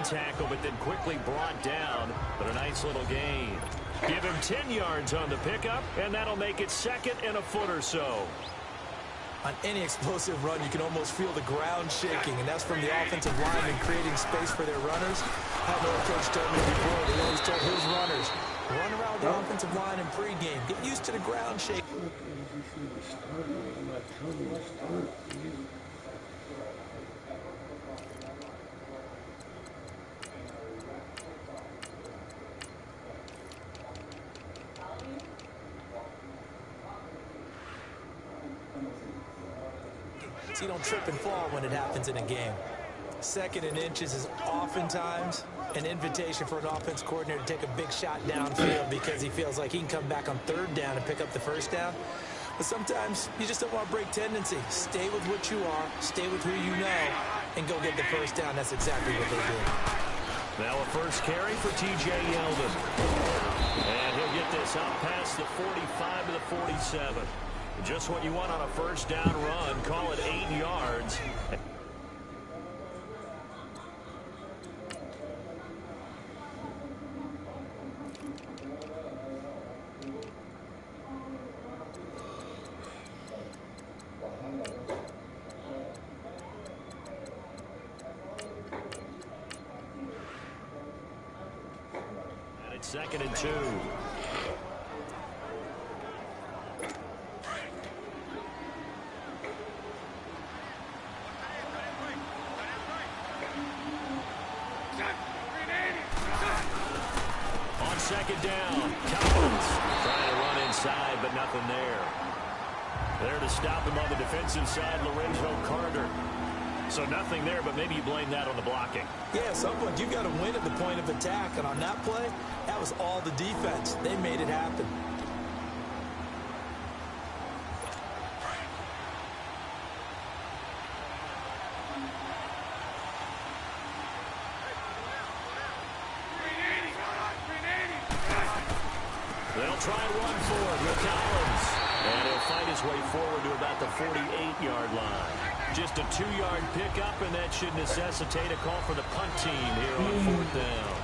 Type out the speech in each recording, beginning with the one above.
tackle, but then quickly brought down. But a nice little gain. Give him 10 yards on the pickup, and that'll make it 2nd and a foot or so. On any explosive run, you can almost feel the ground shaking, and that's from the offensive linemen creating space for their runners. I know a coach told me before, they always told his runners, run around the offensive line in pregame. Get used to the ground shaking. So you don't trip and fall when it happens in a game. 2nd and inches is oftentimes an invitation for an offense coordinator to take a big shot downfield because he feels like he can come back on 3rd down and pick up the 1st down. But sometimes you just don't want to break tendency. Stay with what you are, stay with who you know, and go get the 1st down. That's exactly what they did. Now a first carry for T.J. Yeldon. And he'll get this out past the 45 to the 47. Just what you want on a 1st down run. Call it 8 yards. And it's 2nd and 2. On 2nd down, Collins trying to run inside, but nothing there. There to stop him on the defensive side, Lorenzo Carter. So nothing there, but maybe you blame that on the blocking. Yeah, at some point you've got to win at the point of attack, and on that play, that was all the defense. They made it happen. They'll try and run for it with Collins. And he'll fight his way forward to about the 48-yard line. Just a 2-yard pickup, and that should necessitate a call for the punt team here on 4th down.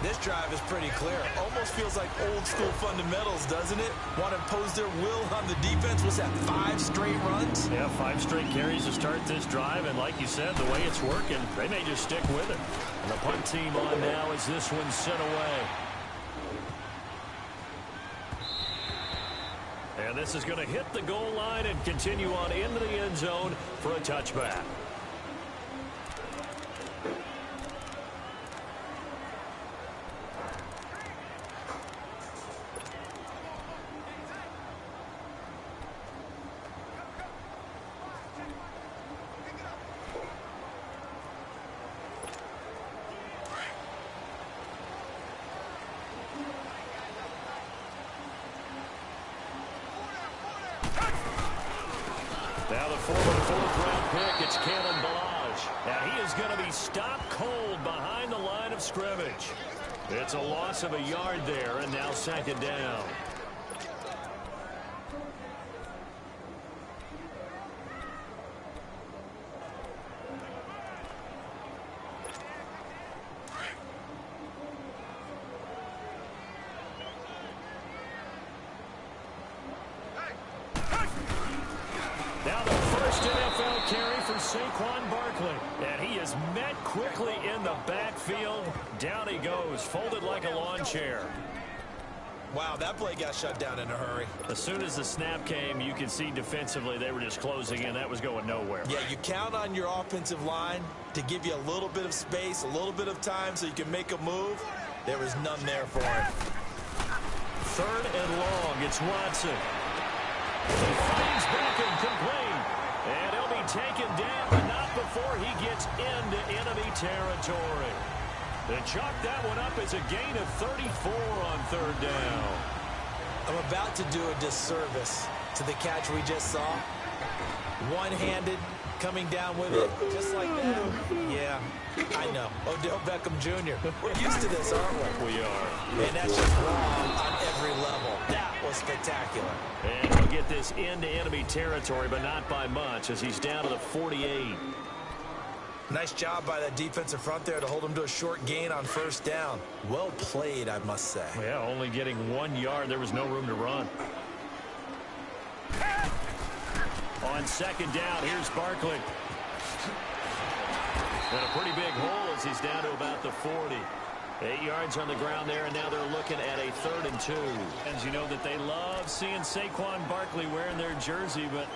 This drive is pretty clear. Almost feels like old-school fundamentals, doesn't it? Want to impose their will on the defense. What's that, 5 straight runs? Yeah, 5 straight carries to start this drive, and like you said, the way it's working, they may just stick with it. And the punt team on now as this one's sent away. And this is going to hit the goal line and continue on into the end zone for a touchback. Now the former 4th-round pick, it's Kalen Ballage. And he is going to be stopped cold behind the line of scrimmage. It's a loss of a yard there, and now 2nd down. Now the first NFL carry for Saquon Barkley. And he is met quickly in the backfield. Down he goes, folded like a lawn chair. Wow, that play got shut down in a hurry. As soon as the snap came, you could see defensively they were just closing in. That was going nowhere. Yeah, you count on your offensive line to give you a little bit of space, a little bit of time so you can make a move. There was none there for him. 3rd and long, it's Watson. He finds Beckham complete. And he'll be taken down, but not before he gets into enemy territory. They chalk that one up as a gain of 34 on 3rd down. I'm about to do a disservice to the catch we just saw. One-handed, coming down with it, just like that. Yeah, I know. Odell Beckham Jr. We're used to this, aren't we? We are. And that's just wrong on every level. That was spectacular. And he'll get this into enemy territory, but not by much, as he's down to the 48. Nice job by that defensive front there to hold him to a short gain on first down. Well played, I must say. Yeah, only getting 1 yard. There was no room to run. On second down, here's Barkley. And a pretty big hole as he's down to about the 40. 8 yards on the ground there, and now they're looking at a 3rd and 2. And you know that they love seeing Saquon Barkley wearing their jersey, but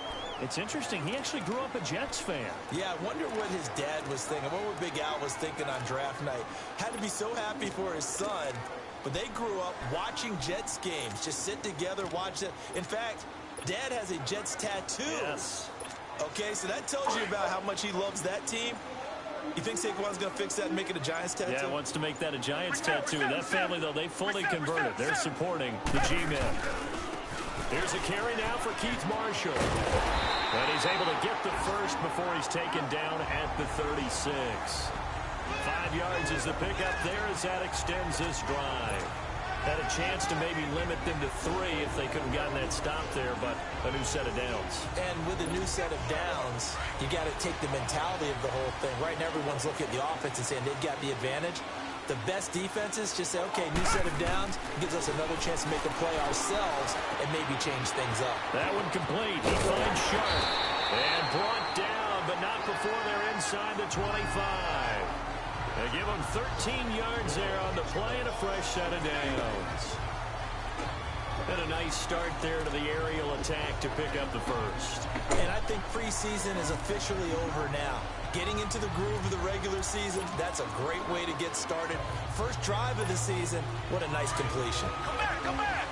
it's interesting. He actually grew up a Jets fan. Yeah, I wonder what his dad was thinking. I wonder what Big Al was thinking on draft night. Had to be so happy for his son, but they grew up watching Jets games. Just sit together, watch it. In fact, Dad has a Jets tattoo. Yes. Okay, so that tells you about how much he loves that team. You think Saquon's going to fix that and make it a Giants tattoo? Yeah, wants to make that a Giants tattoo. That family, though, they fully converted. They're supporting the G-men. Here's a carry now for Keith Marshall. And he's able to get the first before he's taken down at the 36. 5 yards is the pickup there as that extends this drive. Had a chance to maybe limit them to 3 if they couldn't gotten that stop there, but a new set of downs. And with a new set of downs, you got to take the mentality of the whole thing. Right now, everyone's looking at the offense and saying they've got the advantage. The best defenses just say, okay, new set of downs gives us another chance to make a play ourselves and maybe change things up. That one complete. He finds Sharp and brought down, but not before they're inside the 25. They give him 13 yards there on the play and a fresh set of downs. And a nice start there to the aerial attack to pick up the first. And I think preseason is officially over now. Getting into the groove of the regular season, that's a great way to get started. First drive of the season, what a nice completion. Come back, come back!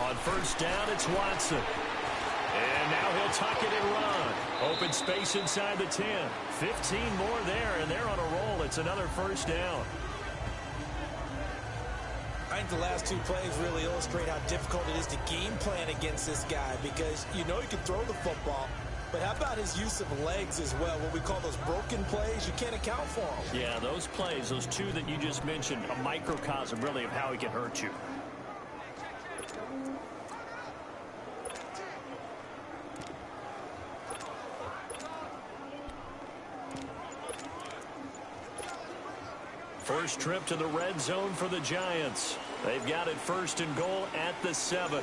On first down, it's Watson. And now he'll tuck it and run. Open space inside the 10. 15 more there, and they're on a roll. It's another first down. I think the last 2 plays really illustrate how difficult it is to game plan against this guy because you know he can throw the football, but how about his use of legs as well? What we call those broken plays, you can't account for them. Yeah, those plays, those 2 that you just mentioned, a microcosm really of how he can hurt you. First trip to the red zone for the Giants. They've got it 1st and goal at the 7.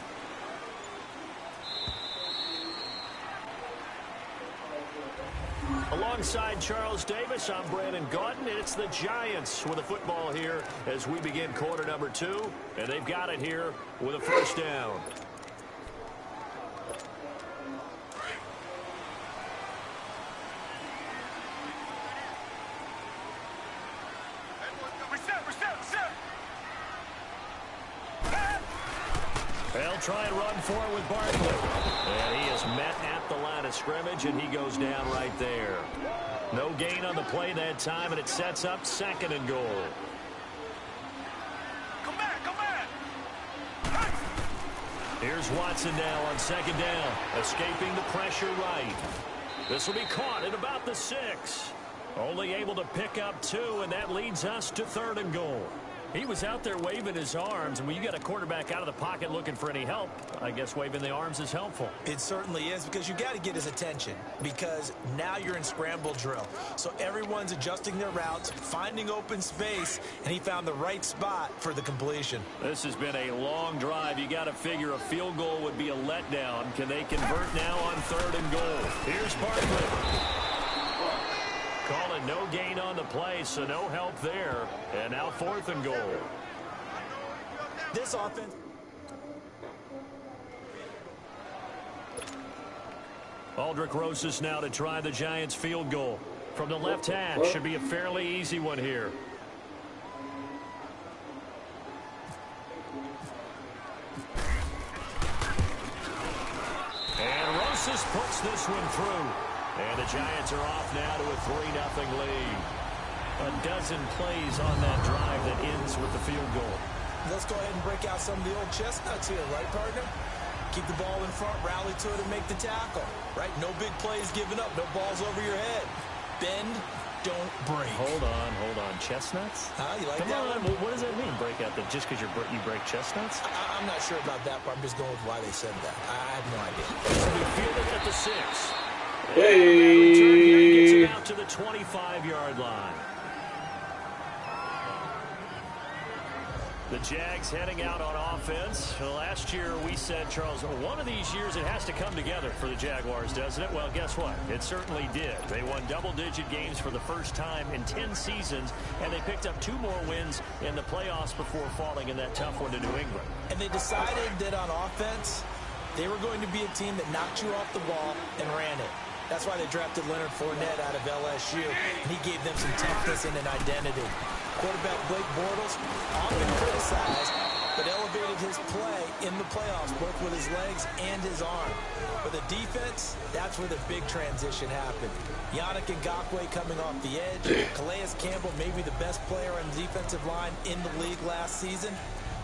Alongside Charles Davis, I'm Brandon Gaudin, and it's the Giants with a football here as we begin quarter number 2, and they've got it here with a first down. They'll try and run for it with Barkley. And he is met at the line of scrimmage, and he goes down right there. No gain on the play that time, and it sets up 2nd and goal. Come back, come back! Here's Watson now on 2nd down, escaping the pressure right. This will be caught at about the 6. Only able to pick up 2, and that leads us to 3rd and goal. He was out there waving his arms, and when you got a quarterback out of the pocket looking for any help, I guess waving the arms is helpful. It certainly is, because you got to get his attention, because now you're in scramble drill. So everyone's adjusting their routes, finding open space, and he found the right spot for the completion. This has been a long drive. You got to figure a field goal would be a letdown. Can they convert now on 3rd and goal? Here's Barkley. Call it no gain on the play, so no help there. And now 4th and goal. This offense. Aldrick Rosas now to try the Giants field goal. From the left hash, should be a fairly easy one here. And Rosas puts this one through. And the Giants are off now to a 3-0 lead. A dozen plays on that drive that ends with the field goal. Let's go ahead and break out some of the old chestnuts here, right, partner? Keep the ball in front, rally to it, and make the tackle, right? No big plays given up, no balls over your head. Bend, don't break. Hold on. Chestnuts? You like Come that on. one? What does that mean, break out? Just because you break chestnuts? I'm not sure about that part. I'm just going with why they said that. I have no idea. So we feel it at the 6. Hey! Return here gets him out to the 25-yard line. The Jags heading out on offense. Last year we said, Charles, one of these years it has to come together for the Jaguars, doesn't it? Well, guess what? It certainly did. They won double-digit games for the first time in 10 seasons, and they picked up 2 more wins in the playoffs before falling in that tough one to New England. And they decided that on offense, they were going to be a team that knocked you off the ball and ran it. That's why they drafted Leonard Fournette out of LSU, and he gave them some toughness and an identity. Quarterback Blake Bortles, often criticized, but elevated his play in the playoffs, both with his legs and his arm. For the defense, that's where the big transition happened. Yannick Ngakoue coming off the edge. Calais Campbell, maybe the best player on the defensive line in the league last season.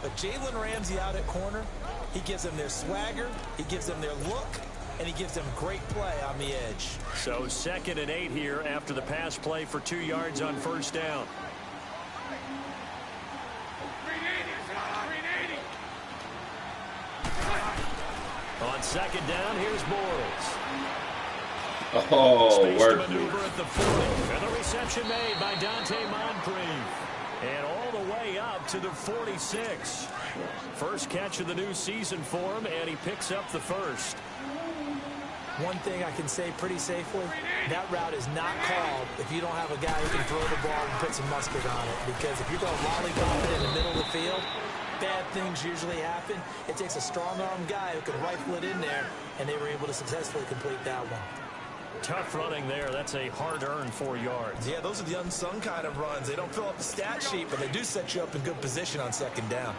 But Jalen Ramsey out at corner, he gives them their swagger, he gives them their look, and he gives them great play on the edge. So 2nd and 8 here after the pass play for 2 yards on first down. On 2nd down, here's Bortles. Oh, Space to work. maneuver at the 40. And the reception made by Dante Moncrief. And all the way up to the 46. First catch of the new season for him, and he picks up the first. One thing I can say pretty safely, that route is not called if you don't have a guy who can throw the ball and put some mustard on it. Because if you're going to lollipop it in the middle of the field, bad things usually happen. It takes a strong-arm guy who can rifle it in there, and they were able to successfully complete that one. Tough running there. That's a hard-earned 4 yards. Yeah, those are the unsung kind of runs. They don't fill up the stat sheet, but they do set you up in good position on 2nd down.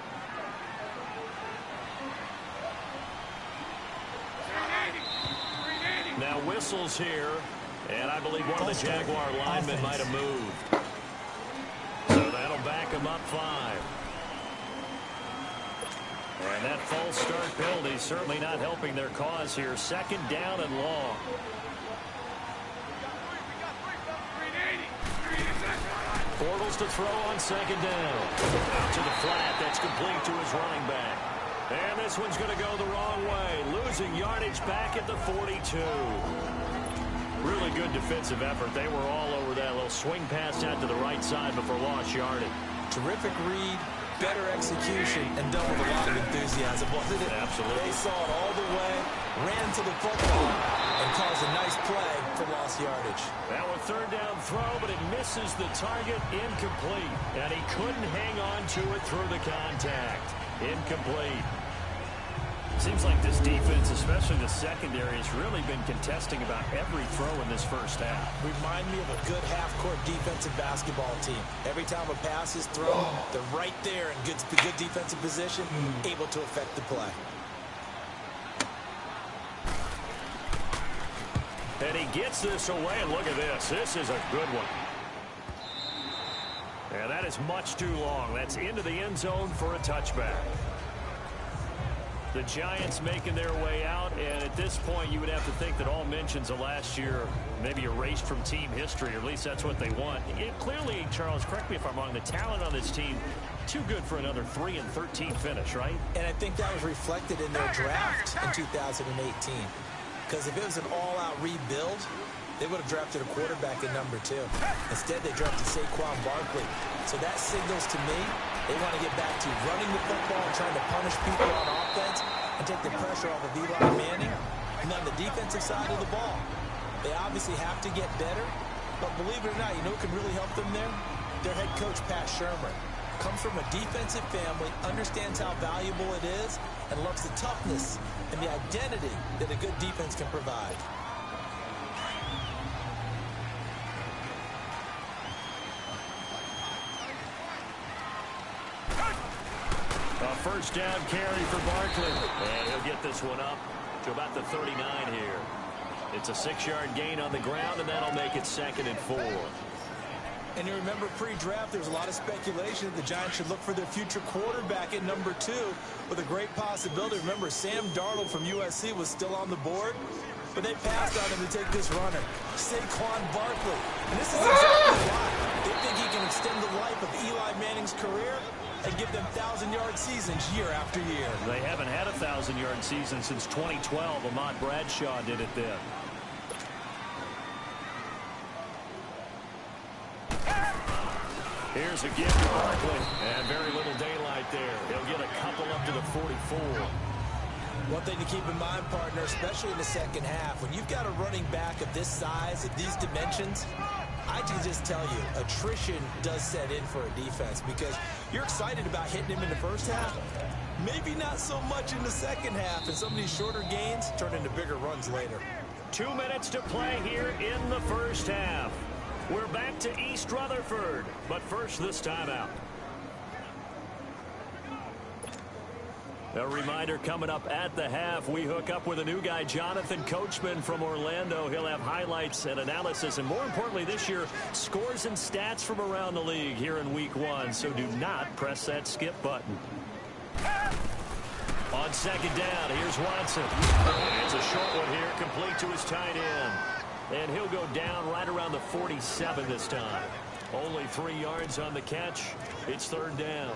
Now whistles here, and I believe one of the Jaguar linemen might have moved. So that'll back him up 5. And that false start penalty certainly not helping their cause here. 2nd down and long. Bortles to throw on 2nd down. Out to the flat. That's complete to his running back. And this one's going to go the wrong way. Losing yardage back at the 42. Really good defensive effort. They were all over that little swing pass out to the right side before lost yardage. Terrific read, better execution, and done with a lot of enthusiasm, wasn't it? Absolutely. They saw it all the way, ran to the football, and caused a nice play for lost yardage. Now a 3rd down throw, but it misses the target, incomplete. And he couldn't hang on to it through the contact. Incomplete. Seems like this defense, especially the secondary, has really been contesting about every throw in this first half. Remind me of a good half-court defensive basketball team. Every time a pass is thrown, they're right there in good defensive position, able to affect the play. And he gets this away, and look at this. This is a good one. And that is much too long. That's into the end zone for a touchback. The Giants making their way out, and at this point you would have to think that all mentions of last year maybe erased from team history, or at least that's what they want. Clearly, Charles, correct me if I'm wrong, the talent on this team, too good for another 3-13 finish, right? And I think that was reflected in their draft in 2018. Because if it was an all-out rebuild, they would have drafted a quarterback at number 2. Instead, they drafted Saquon Barkley. So that signals to me they want to get back to running the football and trying to punish people on offense and take the pressure off of Eli Manning. And on the defensive side of the ball, they obviously have to get better. But believe it or not, you know who can really help them there? Their head coach, Pat Shermer. Comes from a defensive family, understands how valuable it is, and loves the toughness and the identity that a good defense can provide. A first down carry for Barkley. And he'll get this one up to about the 39 here. It's a 6-yard gain on the ground, and that'll make it 2nd and 4. And you remember pre-draft, there was a lot of speculation that the Giants should look for their future quarterback at number 2 with a great possibility. Remember, Sam Darnold from USC was still on the board, but they passed on him to take this runner, Saquon Barkley. And this is exactly why. They think he can extend the life of Eli Manning's career and give them 1,000-yard seasons year after year. They haven't had a 1,000-yard season since 2012. Ahmad Bradshaw did it then. Here's a gift to Barkley, and very little daylight there. He'll get a couple up to the 44. One thing to keep in mind, partner, especially in the second half, when you've got a running back of this size, of these dimensions, I can just tell you, attrition does set in for a defense because you're excited about hitting him in the first half, maybe not so much in the second half, and some of these shorter gains turn into bigger runs later. 2 minutes to play here in the first half. We're back to East Rutherford, but first this timeout. A reminder coming up at the half, we hook up with a new guy, Jonathan Coachman from Orlando. He'll have highlights and analysis, and more importantly this year, scores and stats from around the league here in Week 1, so do not press that skip button. On second down, here's Watson. It's a short one here, complete to his tight end. And he'll go down right around the 47 this time. Only 3 yards on the catch. It's third down.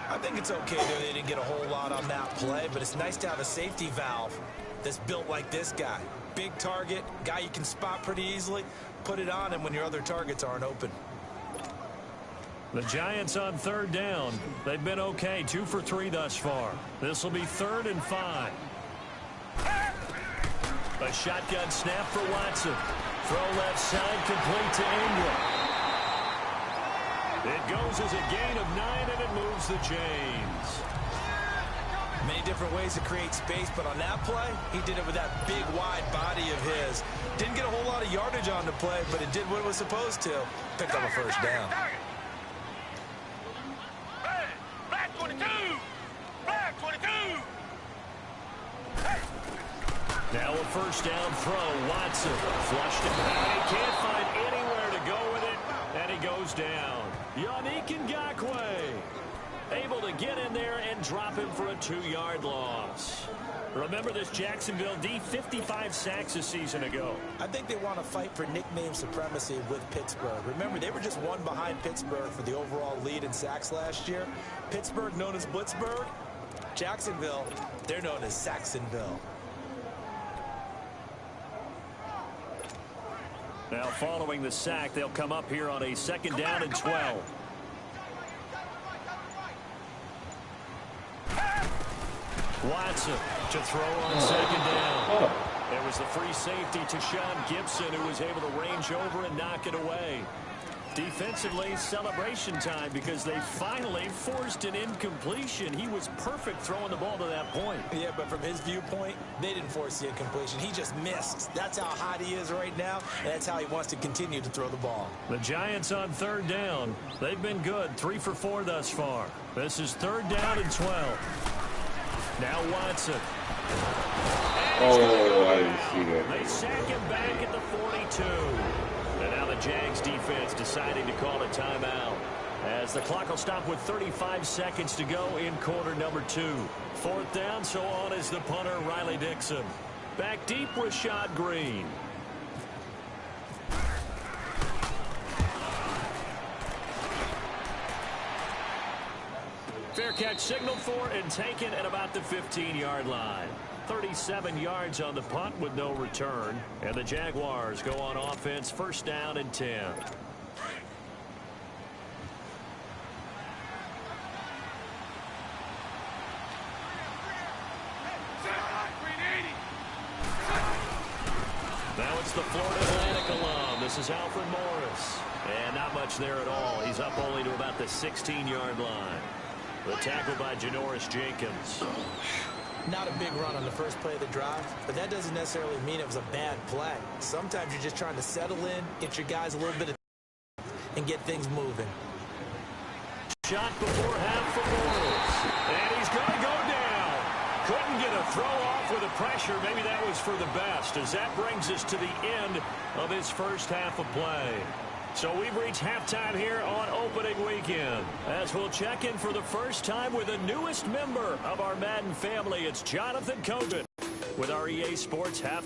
I think it's okay that they didn't get a whole lot on that play, but it's nice to have a safety valve that's built like this guy. Big target, guy you can spot pretty easily. Put it on him when your other targets aren't open. The Giants on third down. They've been okay, 2 for 3 thus far. This will be 3rd and 5. A shotgun snap for Watson. Throw left side, complete to Ingram. It goes as a gain of 9, and it moves the chains. Many different ways to create space, but on that play, he did it with that big, wide body of his. Didn't get a whole lot of yardage on the play, but it did what it was supposed to. Picked up a first down. Hey, Black 22! Black 22! Hey! Now a first down throw. Watson flushed it out. He can't find anywhere to go with it, and he goes down. Yannick Ngakoue able to get in there and drop him for a 2-yard loss. Remember this Jacksonville D, 55 sacks a season ago. I think they want to fight for nickname supremacy with Pittsburgh. Remember, they were just one behind Pittsburgh for the overall lead in sacks last year. Pittsburgh known as Blitzburgh. Jacksonville, they're known as Saxonville. Now following the sack, they'll come up here on a 2nd down and 12. Watson to throw on 2nd down. There was the free safety to Sean Gibson, who was able to range over and knock it away. Defensively, celebration time because they finally forced an incompletion. He was perfect throwing the ball to that point. Yeah, but from his viewpoint, they didn't force the incompletion. He just missed. That's how hot he is right now, and that's how he wants to continue to throw the ball. The Giants on 3rd down. They've been good, 3 for 4 thus far. This is 3rd down and 12. Now Watson. Oh, I didn't see that. They sack him back at the 42. And now the Jags defense deciding to call a timeout, as the clock will stop with 35 seconds to go in quarter number 2. 4th down, so on is the punter, Riley Dixon. Back deep, Rashad Green. Fair catch signaled for and taken at about the 15-yard line. 37 yards on the punt with no return. And the Jaguars go on offense, 1st down and 10. Now it's the Florida Atlantic alum. This is Alfred Morris. And not much there at all. He's up only to about the 16-yard line. The tackle by Janoris Jenkins. Not a big run on the first play of the drive, but that doesn't necessarily mean it was a bad play. Sometimes you're just trying to settle in, get your guys a little bit of and get things moving. Shot before half for Morris. And he's going to go down. Couldn't get a throw off with the pressure. Maybe that was for the best, as that brings us to the end of his first half of play. So we've reached halftime here on opening weekend. As we'll check in for the first time with the newest member of our Madden family, it's Jonathan Cogan with our EA Sports halftime.